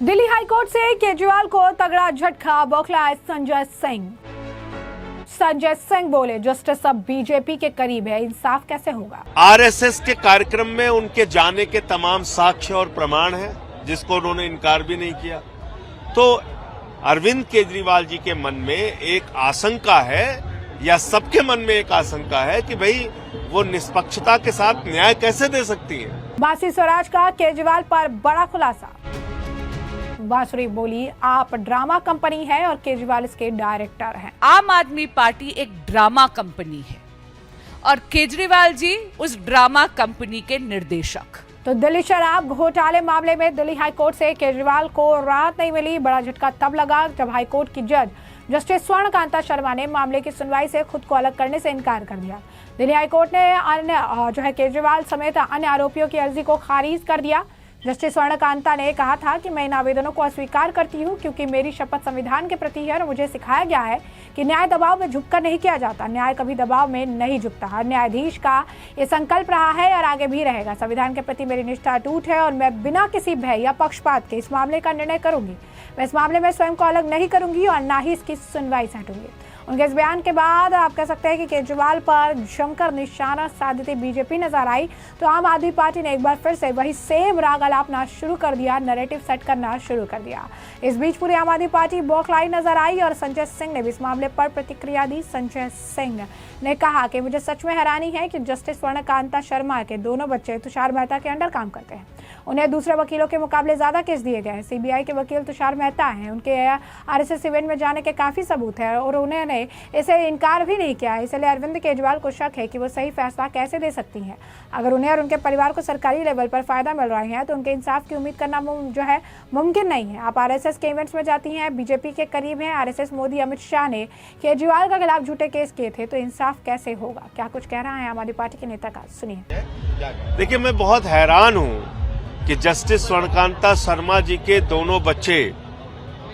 Delhi high court से केजरीवाल को तगड़ा झटका, बौखलाए संजय सिंह। संजय सिंह बोले, जस्टिस अब बीजेपी के करीब है, इंसाफ कैसे होगा। आरएसएस के कार्यक्रम में उनके जाने के तमाम साक्ष्य और प्रमाण हैं, जिसको उन्होंने इनकार भी नहीं किया। तो अरविंद केजरीवाल जी के मन में एक आशंका है, या सबके मन में एक आशंका है कि भाई वो निष्पक्षता के साथ न्याय कैसे दे सकती है। बांसुरी स्वराज का केजरीवाल पर बड़ा खुलासा। बांसुरी बोली, आप ड्रामा कंपनी है और केजरीवाल इसके डायरेक्टर हैं। आम आदमी पार्टी एक ड्रामा कंपनी है और केजरीवाल जी उस ड्रामा कंपनी के निर्देशक। तो दिल्ली शराब घोटाले मामले में दिल्ली हाईकोर्ट से केजरीवाल को राहत नहीं मिली। बड़ा झटका तब लगा जब हाईकोर्ट की जज जस्टिस स्वर्णकांता शर्मा ने मामले की सुनवाई से खुद को अलग करने से इनकार कर दिया। दिल्ली हाईकोर्ट ने अन्य केजरीवाल समेत अन्य आरोपियों की अर्जी को खारिज कर दिया। जस्टिस स्वर्णकांता ने कहा था कि मैं इन आवेदनों को अस्वीकार करती हूं, क्योंकि मेरी शपथ संविधान के प्रति है और मुझे सिखाया गया है कि न्याय दबाव में झुककर नहीं किया जाता। न्याय कभी दबाव में नहीं झुकता। हर न्यायाधीश का ये संकल्प रहा है और आगे भी रहेगा। संविधान के प्रति मेरी निष्ठा अटूट है और मैं बिना किसी भय या पक्षपात के इस मामले का निर्णय करूंगी। मैं इस मामले में स्वयं को अलग नहीं करूंगी और न ही इसकी सुनवाई से हटूंगी। उनके इस बयान के बाद आप कह सकते हैं कि केजरीवाल पर जमकर निशाना साधती बीजेपी नजर आई। तो आम आदमी पार्टी ने एक बार फिर से वही सेम राग अलापना शुरू कर दिया, नैरेटिव सेट करना शुरू कर दिया। इस बीच पूरी आम आदमी पार्टी बौखलाई नजर आई और संजय सिंह ने भी इस मामले पर प्रतिक्रिया दी। संजय सिंह ने कहा कि मुझे सच में हैरानी है कि जस्टिस स्वर्णकांता शर्मा के दोनों बच्चे तुषार मेहता के अंडर काम करते हैं। उन्हें दूसरे वकीलों के मुकाबले ज्यादा केस दिए गए हैं। सीबीआई के वकील तुषार मेहता हैं। उनके आरएसएस इवेंट में जाने के काफी सबूत है और उन्होंने इसे इनकार भी नहीं किया। इसलिए अरविंद केजरीवाल को शक है कि वो सही फैसला कैसे दे सकती हैं। अगर उन्हें और उनके परिवार को सरकारी लेवल पर फायदा मिल रहा है तो उनके इंसाफ की उम्मीद करना मुमकिन नहीं है। आप आरएसएस के इवेंट्स में जाती हैं, बीजेपी के करीब हैं। आरएसएस मोदी अमित शाह ने केजरीवाल के खिलाफ झूठे केस किए थे, तो इंसाफ कैसे होगा। क्या कुछ कह रहा है आम आदमी पार्टी के नेता का, सुनिए। देखिए, मैं बहुत हैरान हूँ कि जस्टिस स्वर्णकांता शर्मा जी के दोनों बच्चे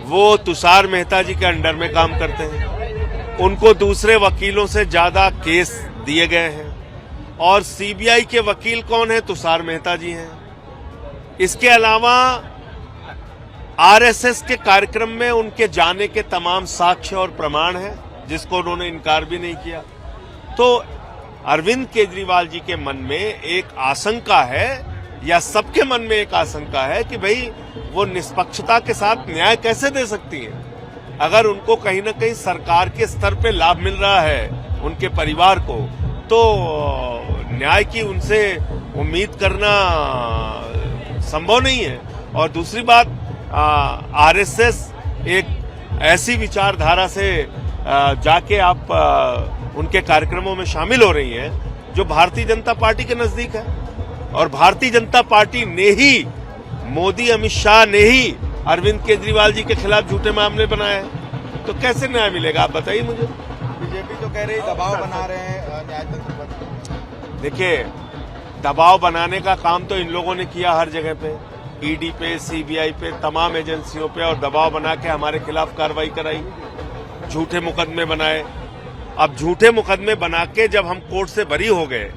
वो तुषार मेहता जी के अंडर में काम करते हैं। उनको दूसरे वकीलों से ज्यादा केस दिए गए हैं और सीबीआई के वकील कौन है? तुषार मेहता जी हैं। इसके अलावा आरएसएस के कार्यक्रम में उनके जाने के तमाम साक्ष्य और प्रमाण हैं, जिसको उन्होंने इनकार भी नहीं किया। तो अरविंद केजरीवाल जी के मन में एक आशंका है, या सबके मन में एक आशंका है कि भाई वो निष्पक्षता के साथ न्याय कैसे दे सकती हैं। अगर उनको कहीं ना कहीं सरकार के स्तर पे लाभ मिल रहा है उनके परिवार को, तो न्याय की उनसे उम्मीद करना संभव नहीं है। और दूसरी बात, आरएसएस एक ऐसी विचारधारा से जाके आप उनके कार्यक्रमों में शामिल हो रही हैं जो भारतीय जनता पार्टी के नजदीक है। और भारतीय जनता पार्टी ने ही, मोदी अमित शाह ने ही अरविंद केजरीवाल जी के खिलाफ झूठे मामले बनाए हैं। तो कैसे न्याय मिलेगा, आप बताइए मुझे। बीजेपी तो कह रही दबाव बना रहे हैं न्यायतंत्र पर। देखिए, दबाव बनाने का काम तो इन लोगों ने किया हर जगह पे, ईडी पे, सीबीआई पे, तमाम एजेंसियों पे, और दबाव बना के हमारे खिलाफ कार्रवाई कराई, झूठे मुकदमे बनाए। अब झूठे मुकदमे बना के जब हम कोर्ट से बरी हो गए,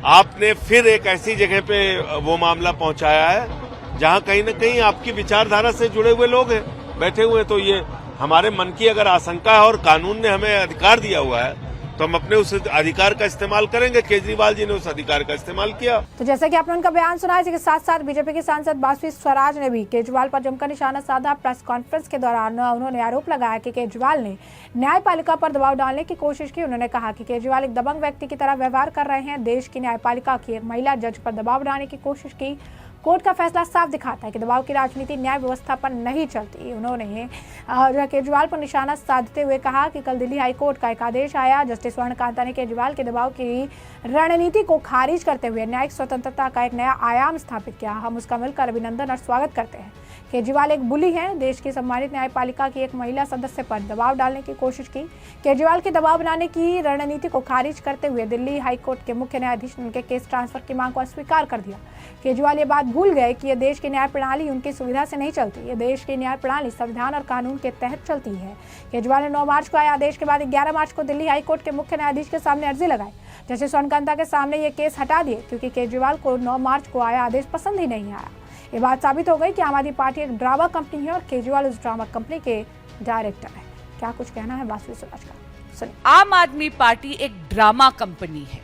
आपने फिर एक ऐसी जगह पे वो मामला पहुंचाया है जहां कहीं न कहीं आपकी विचारधारा से जुड़े हुए लोग हैं बैठे हुए। तो ये हमारे मन की अगर आशंका है और कानून ने हमें अधिकार दिया हुआ है, तो हम अपने उस अधिकार का इस्तेमाल करेंगे। केजरीवाल जी ने उस अधिकार का इस्तेमाल किया। तो जैसे कि आपने उनका बयान सुना, इसी के साथ साथ बीजेपी के सांसद बांसुरी स्वराज ने भी केजरीवाल पर जमकर निशाना साधा। प्रेस कॉन्फ्रेंस के दौरान उन्होंने आरोप लगाया कि केजरीवाल ने न्यायपालिका पर दबाव डालने की कोशिश की। उन्होंने कहा कि केजरीवाल एक दबंग व्यक्ति की तरह व्यवहार कर रहे हैं। देश की न्यायपालिका की एक महिला जज पर दबाव डालने की कोशिश की। कोर्ट का फैसला साफ दिखाता है कि दबाव की राजनीति न्याय व्यवस्था पर नहीं चलती। उन्होंने केजरीवाल पर निशाना साधते हुए कहा कि कल दिल्ली हाईकोर्ट का एक आदेश आया। जस्टिस स्वर्णकांता ने केजरीवाल के दबाव की रणनीति को खारिज करते हुए न्यायिक स्वतंत्रता का एक नया आयाम स्थापित किया। हम उसका मिलकर अभिनंदन और स्वागत करते हैं। केजरीवाल एक बुली हैं। देश की सम्मानित न्यायपालिका की एक महिला सदस्य पर दबाव डालने की कोशिश की। केजरीवाल की दबाव बनाने की रणनीति को खारिज करते हुए दिल्ली हाईकोर्ट के मुख्य न्यायाधीश ने उनके केस ट्रांसफर की मांग को अस्वीकार कर दिया। केजरीवाल ये बात भूल गए कि यह देश की न्याय प्रणाली उनकी सुविधा से नहीं चलती। ये देश की न्याय प्रणाली संविधान और कानून के तहत चलती है। केजरीवाल ने 9 मार्च को आए आदेश के बाद 11 मार्च को दिल्ली हाईकोर्ट के मुख्य न्यायाधीश के सामने अर्जी लगाई। जस्टिस स्वर्णकांता के सामने ये केस हटा दिए, क्योंकि केजरीवाल को 9 मार्च को आया आदेश पसंद ही नहीं आया। ये बात साबित हो गई कि आम आदमी पार्टी एक ड्रामा कंपनी है और केजरीवाल उस ड्रामा कंपनी के डायरेक्टर है। क्या कुछ कहना है वासवी सुभाष का, सुनिए। आम आदमी पार्टी एक ड्रामा कंपनी है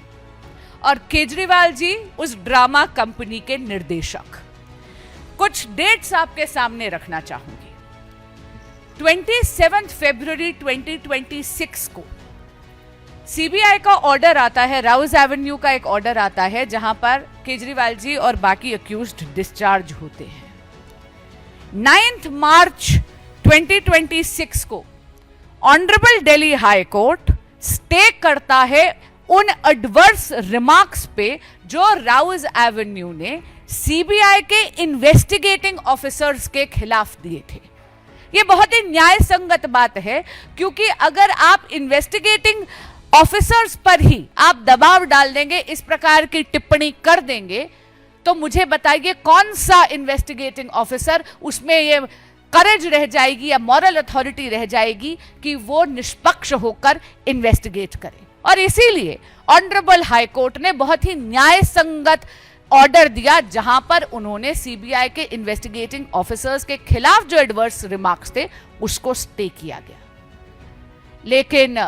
और केजरीवाल जी उस ड्रामा कंपनी के निर्देशक। कुछ डेट्स आपके सामने रखना चाहूंगी। 27 फरवरी 2026 को सीबीआई का ऑर्डर आता है, राउज एवेन्यू का एक ऑर्डर आता है जहां पर केजरीवाल जी और बाकी अक्यूज्ड डिस्चार्ज होते हैं। 9 मार्च 2026 को honourable Delhi high court stay करता है उन एडवर्स रिमार्क्स पे जो राउज एवेन्यू ने सीबीआई के इन्वेस्टिगेटिंग ऑफिसर्स के खिलाफ दिए थे। यह बहुत ही न्याय संगत बात है, क्योंकि अगर आप इन्वेस्टिगेटिंग ऑफिसर्स पर ही आप दबाव डाल देंगे, इस प्रकार की टिप्पणी कर देंगे, तो मुझे बताइए कौन सा इन्वेस्टिगेटिंग ऑफिसर उसमें ये करेज रह जाएगी या मॉरल अथॉरिटी रह जाएगी कि वो निष्पक्ष होकर इन्वेस्टिगेट करे। और इसीलिए ऑनरेबल हाई कोर्ट ने बहुत ही न्याय संगत ऑर्डर दिया जहां पर उन्होंने सीबीआई के इन्वेस्टिगेटिंग ऑफिसर्स के खिलाफ जो एडवर्स रिमार्क्स थे उसको स्टे किया गया। लेकिन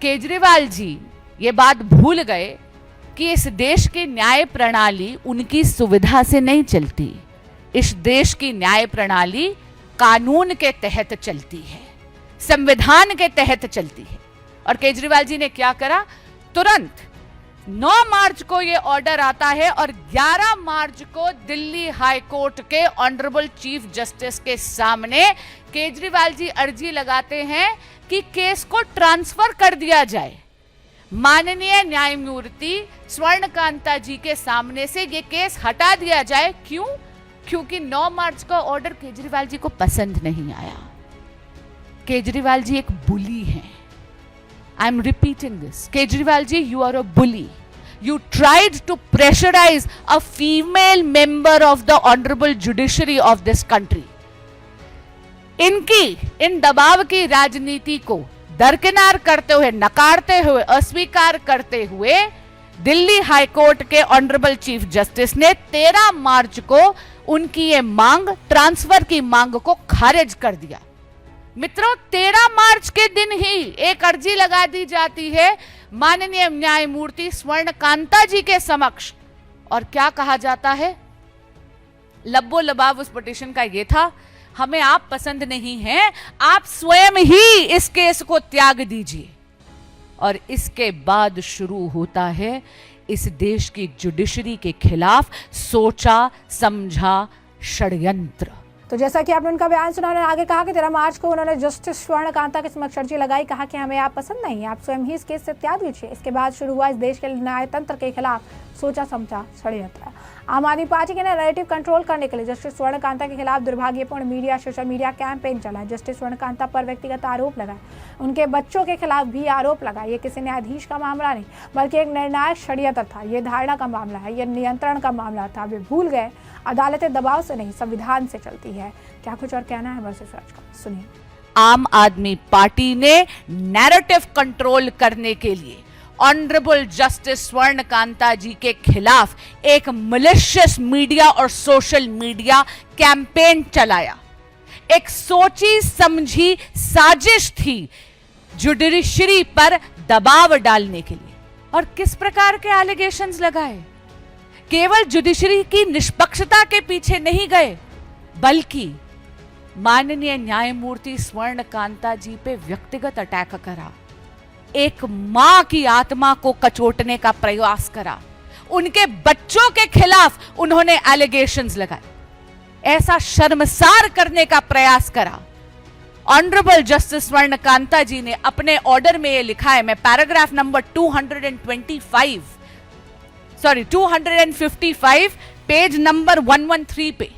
केजरीवाल जी ये बात भूल गए कि इस देश की न्याय प्रणाली उनकी सुविधा से नहीं चलती। इस देश की न्याय प्रणाली कानून के तहत चलती है, संविधान के तहत चलती है। और केजरीवाल जी ने क्या करा, तुरंत 9 मार्च को यह ऑर्डर आता है और 11 मार्च को दिल्ली हाई कोर्ट के ऑनरेबल चीफ जस्टिस के सामने केजरीवाल जी अर्जी लगाते हैं कि केस को ट्रांसफर कर दिया जाए। माननीय न्यायमूर्ति स्वर्णकांता जी के सामने से यह केस हटा दिया जाए। क्यों? क्योंकि 9 मार्च का ऑर्डर केजरीवाल जी को पसंद नहीं आया। केजरीवाल जी एक बुली हैं। I am repeating this. Kejriwal ji, you are a bully. You tried to pressurize a female member of the honorable judiciary of this country. इन दबाव की राजनीति को दरकिनार करते हुए, नकारते हुए, अस्वीकार करते हुए दिल्ली हाई कोर्ट के ऑनरेबल चीफ जस्टिस ने 13 मार्च को उनकी ये मांग, ट्रांसफर की मांग को खारिज कर दिया। मित्रों, 13 मार्च के दिन ही एक अर्जी लगा दी जाती है माननीय न्यायमूर्ति स्वर्णकांता जी के समक्ष, और क्या कहा जाता है? लब्बो लबाब उस पिटीशन का ये था, हमें आप पसंद नहीं हैं, आप स्वयं ही इस केस को त्याग दीजिए। और इसके बाद शुरू होता है इस देश की जुडिशरी के खिलाफ सोचा समझा षड्यंत्र। तो जैसा कि आपने उनका बयान सुना, उन्होंने आगे कहा कि 13 मार्च को उन्होंने जस्टिस स्वर्णकांता के समक्ष अर्जी लगाई, कहा कि हमें आप पसंद नहीं है, आप स्वयं ही इस केस से त्याग दीजिए। इसके बाद शुरू हुआ इस देश के न्यायतंत्र के खिलाफ सोचा समझा षड्यंत्र। आम आदमी पार्टी के नैरेटिव कंट्रोल करने के लिए जस्टिस स्वर्णकांता के खिलाफ दुर्भाग्यपूर्ण मीडिया, सोशल मीडिया कैंपेन चला। जस्टिस स्वर्णकांता पर व्यक्तिगत आरोप लगाए, उनके बच्चों के खिलाफ भी आरोप लगाए। ये किसी न्यायाधीश का मामला नहीं, बल्कि एक निर्णायक षड्यंत्र था। ये धारणा का मामला है, ये नियंत्रण का मामला था। वे भूल गए अदालतें दबाव से नहीं, संविधान से चलती है। क्या कुछ और कहना है वर्सेस राज का, सुनिए। आम आदमी पार्टी ने नैरेटिव कंट्रोल करने के लिए ऑनरेबल जस्टिस स्वर्णकांता जी के खिलाफ एक मलिशियस मीडिया और सोशल मीडिया कैंपेन चलाया। एक सोची समझी साजिश थी जुडिशरी पर दबाव डालने के लिए। और किस प्रकार के एलिगेशंस लगाए? केवल जुडिशरी की निष्पक्षता के पीछे नहीं गए, बल्कि माननीय न्यायमूर्ति स्वर्णकांता जी पे व्यक्तिगत अटैक करा, एक मां की आत्मा को कचोटने का प्रयास करा, उनके बच्चों के खिलाफ उन्होंने एलिगेशंस लगाए, ऐसा शर्मसार करने का प्रयास करा। ऑनरेबल जस्टिस स्वर्णकांता जी ने अपने ऑर्डर में यह लिखा है, मैं पैराग्राफ नंबर 255 पेज नंबर 113 पे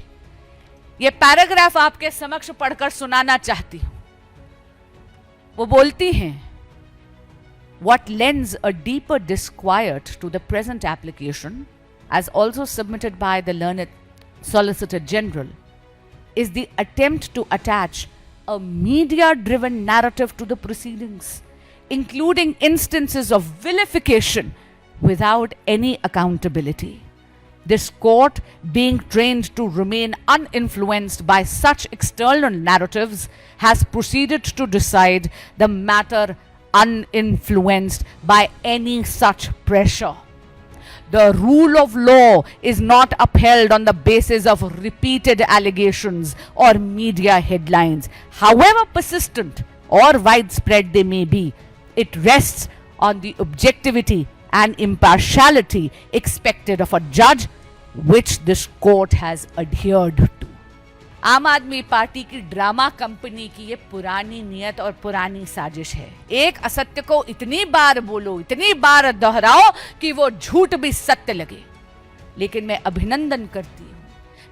यह पैराग्राफ आपके समक्ष पढ़कर सुनाना चाहती हूं। वो बोलती हैं, what lends a deeper disquiet to the present application, as also submitted by the learned Solicitor General, is the attempt to attach a media-driven narrative to the proceedings, including instances of vilification without any accountability. This court, being trained to remain uninfluenced by such external narratives, has proceeded to decide the matter uninfluenced by any such pressure. The rule of law is not upheld on the basis of repeated allegations or media headlines, however persistent or widespread they may be. It rests on the objectivity and impartiality expected of a judge, which this court has adhered to. आम आदमी party की drama company की ये पुरानी नियत और पुरानी साजिश है। एक असत्य को इतनी बार बोलो, इतनी बार दोहराओ कि वो झूठ भी सत्य लगे। लेकिन मैं अभिनंदन करती हूँ,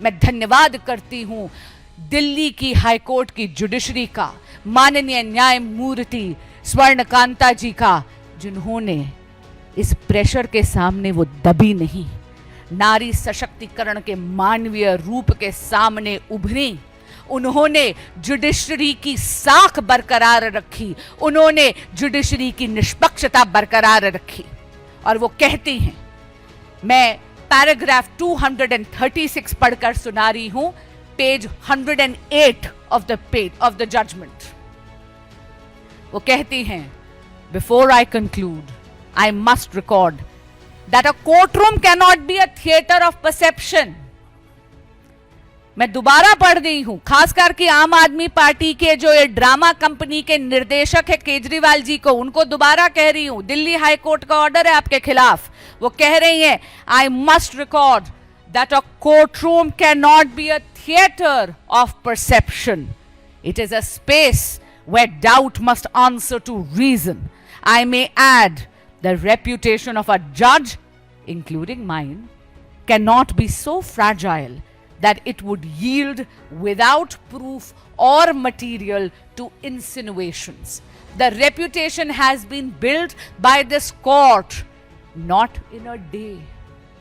मैं धन्यवाद करती हूँ दिल्ली की हाईकोर्ट की जुडिशरी का, माननीय न्यायमूर्ति स्वर्णकांता जी का, जिन्होंने इस प्रेशर के सामने वो दबी नहीं, नारी सशक्तिकरण के मानवीय रूप के सामने उभरी। उन्होंने जुडिशरी की साख बरकरार रखी, उन्होंने जुडिशरी की निष्पक्षता बरकरार रखी। और वो कहती हैं, मैं पैराग्राफ 236 पढ़कर सुना रही हूं, पेज 108 ऑफ द जजमेंट। वो कहती हैं, before I conclude I must record that a courtroom cannot be a theater of perception. मैं दोबारा पढ़ रही हूं, खासकर कि आम आदमी पार्टी के जो ये ड्रामा कंपनी के निर्देशक है केजरीवाल जी को, उनको दोबारा कह रही हूं, दिल्ली हाई कोर्ट का ऑर्डर है आपके खिलाफ। वो कह रही हैं, I must record that a courtroom cannot be a theater of perception. It is a space where doubt must answer to reason. I may add, the reputation of a judge, including mine, cannot be so fragile that it would yield without proof or material to insinuations. The reputation has been built by this court not in a day,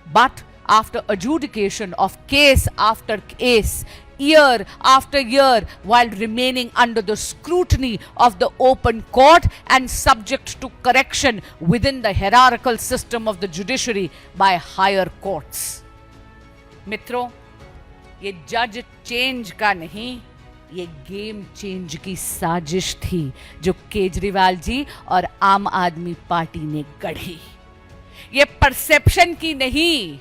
but after adjudication of case after case, year after year, while remaining under the scrutiny of the open court and subject to correction within the hierarchical system of the judiciary by higher courts. मित्रों, ये जज change का नहीं, ये game change की साजिश थी जो केजरीवाल जी और आम आदमी पार्टी ने गढ़ी। ये परसेप्शन की नहीं,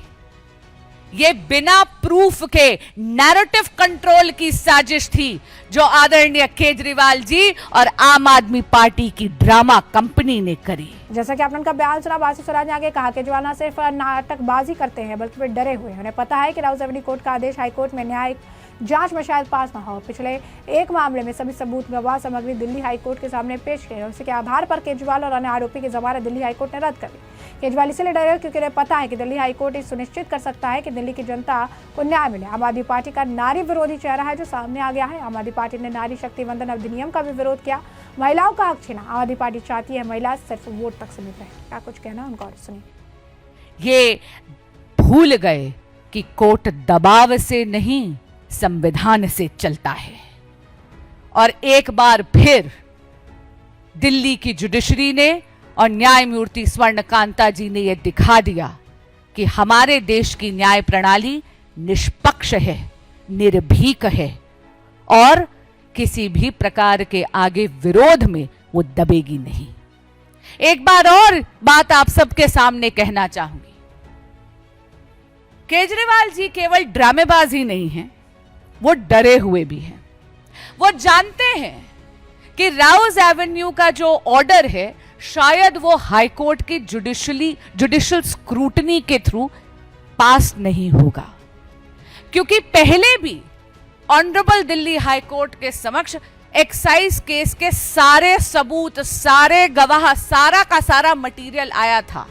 ये बिना प्रूफ के नैरेटिव कंट्रोल की साजिश थी जो आदरणीय केजरीवाल जी और आम आदमी पार्टी की ड्रामा कंपनी ने करी। जैसा कि आपने उनका बयान सुना, बासी स्वराज ने आगे कहा केजरीवाल न सिर्फ नाटकबाजी करते हैं बल्कि वे डरे हुए हैं। उन्हें पता है कि राउज एवेन्यू कोर्ट का आदेश हाईकोर्ट में न्यायिक जांच में शायद पास न हो। पिछले एक मामले में सभी सबूत गवाह सामग्री दिल्ली हाईकोर्ट के सामने पेश किए, उसके आधार पर केजरीवाल और अन्य आरोपी की जमानत दिल्ली हाईकोर्ट ने रद्द कर दी। केजरीवाल इसलिए डरे क्योंकि उन्हें पता है कि दिल्ली हाईकोर्ट इस सुनिश्चित कर सकता है कि दिल्ली की जनता को न्याय मिले। आम आदमी पार्टी का नारी विरोधी चेहरा है जो सामने आ गया है। आम आदमी पार्टी ने नारी शक्ति वंदन अधिनियम का भी विरोध किया, महिलाओं का हक छीना। आम आदमी पार्टी चाहती है महिला सिर्फ वोट तक सीमित रहे। क्या कुछ कहना उनका, और सुनिए। ये भूल गए कि कोर्ट दबाव से नहीं, संविधान से चलता है। और एक बार फिर दिल्ली की जुडिशरी ने और न्यायमूर्ति स्वर्णकांता जी ने यह दिखा दिया कि हमारे देश की न्याय प्रणाली निष्पक्ष है, निर्भीक है और किसी भी प्रकार के आगे विरोध में वो दबेगी नहीं। एक बार और बात आप सबके सामने कहना चाहूंगी, केजरीवाल जी केवल ड्रामेबाज ही नहीं हैं, वो डरे हुए भी हैं। वो जानते हैं कि राउज एवेन्यू का जो ऑर्डर है शायद वो हाईकोर्ट की जुडिशियल स्क्रूटनी के थ्रू पास नहीं होगा, क्योंकि पहले भी ऑनरेबल दिल्ली हाईकोर्ट के समक्ष एक्साइज केस के सारे सबूत, सारे गवाह, सारा का सारा मटेरियल आया था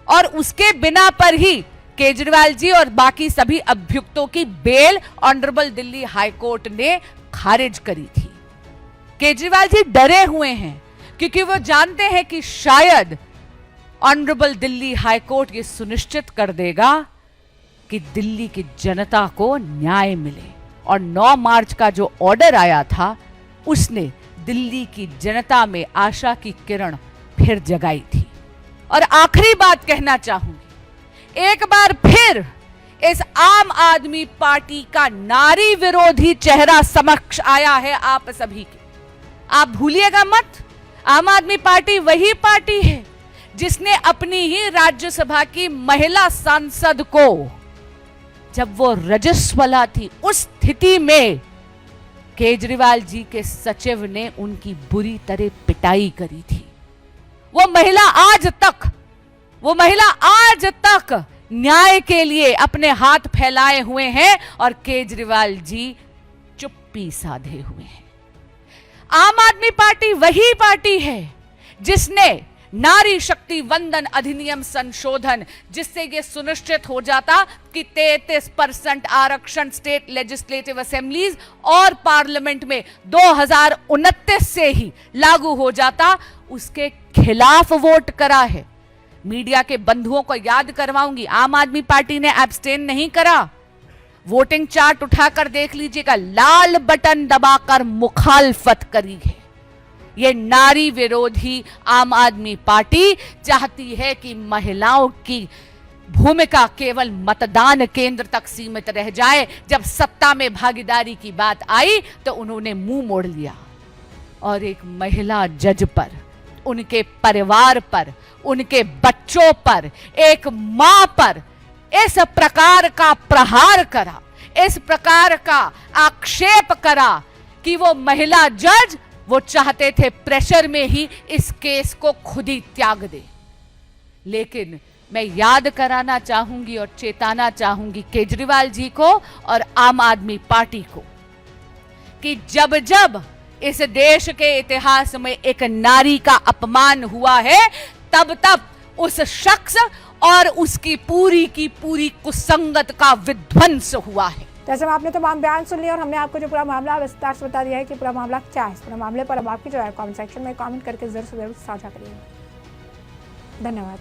और उसके बिना पर ही केजरीवाल जी और बाकी सभी अभियुक्तों की बेल ऑनरेबल दिल्ली हाईकोर्ट ने खारिज करी थी। केजरीवाल जी डरे हुए हैं क्योंकि वो जानते हैं कि शायद ऑनरेबल दिल्ली हाईकोर्ट ये सुनिश्चित कर देगा कि दिल्ली की जनता को न्याय मिले। और 9 मार्च का जो ऑर्डर आया था उसने दिल्ली की जनता में आशा की किरण फिर जगाई थी। और आखिरी बात कहना चाहूंगी, एक बार फिर इस आम आदमी पार्टी का नारी विरोधी चेहरा समक्ष आया है आप सभी के। आप भूलिएगा मत, आम आदमी पार्टी वही पार्टी है जिसने अपनी ही राज्यसभा की महिला सांसद को, जब वो रजस्वला थी, उस स्थिति में केजरीवाल जी के सचिव ने उनकी बुरी तरह पिटाई करी थी। वो महिला आज तक न्याय के लिए अपने हाथ फैलाए हुए हैं और केजरीवाल जी चुप्पी साधे हुए हैं। आम आदमी पार्टी वही पार्टी है जिसने नारी शक्ति वंदन अधिनियम संशोधन, जिससे यह सुनिश्चित हो जाता कि 33% आरक्षण स्टेट लेजिस्लेटिव असेंबलीज और पार्लियामेंट में 2029 से ही लागू हो जाता, उसके खिलाफ वोट करा है। मीडिया के बंधुओं को याद करवाऊंगी, आम आदमी पार्टी ने एब्सटेन नहीं करा। वोटिंग चार्ट उठाकर देख लीजिएगा, लाल बटन दबाकर मुखालफत करी है। ये नारी विरोधी आम आदमी पार्टी चाहती है कि महिलाओं की भूमिका केवल मतदान केंद्र तक सीमित रह जाए। जब सत्ता में भागीदारी की बात आई तो उन्होंने मुंह मोड़ लिया और एक महिला जज पर, उनके परिवार पर, उनके बच्चों पर, एक मां पर इस प्रकार का प्रहार करा, इस प्रकार का आक्षेप करा कि वो महिला जज, वो चाहते थे प्रेशर में ही इस केस को खुद ही त्याग दे। लेकिन मैं याद कराना चाहूंगी और चेताना चाहूंगी केजरीवाल जी को और आम आदमी पार्टी को कि जब जब इस देश के इतिहास में एक नारी का अपमान हुआ है, तब तब उस शख्स और उसकी पूरी की पूरी कुसंगत का विध्वंस हुआ है। जैसे आपने तमाम बयान सुन लिया और हमने आपको जो पूरा मामला विस्तार से बता दिया है कि पूरा मामला क्या है। इस पूरे मामले पर अब आपकी जो है कमेंट सेक्शन में कमेंट करके जरूर से जरूर साझा करिएगा। धन्यवाद।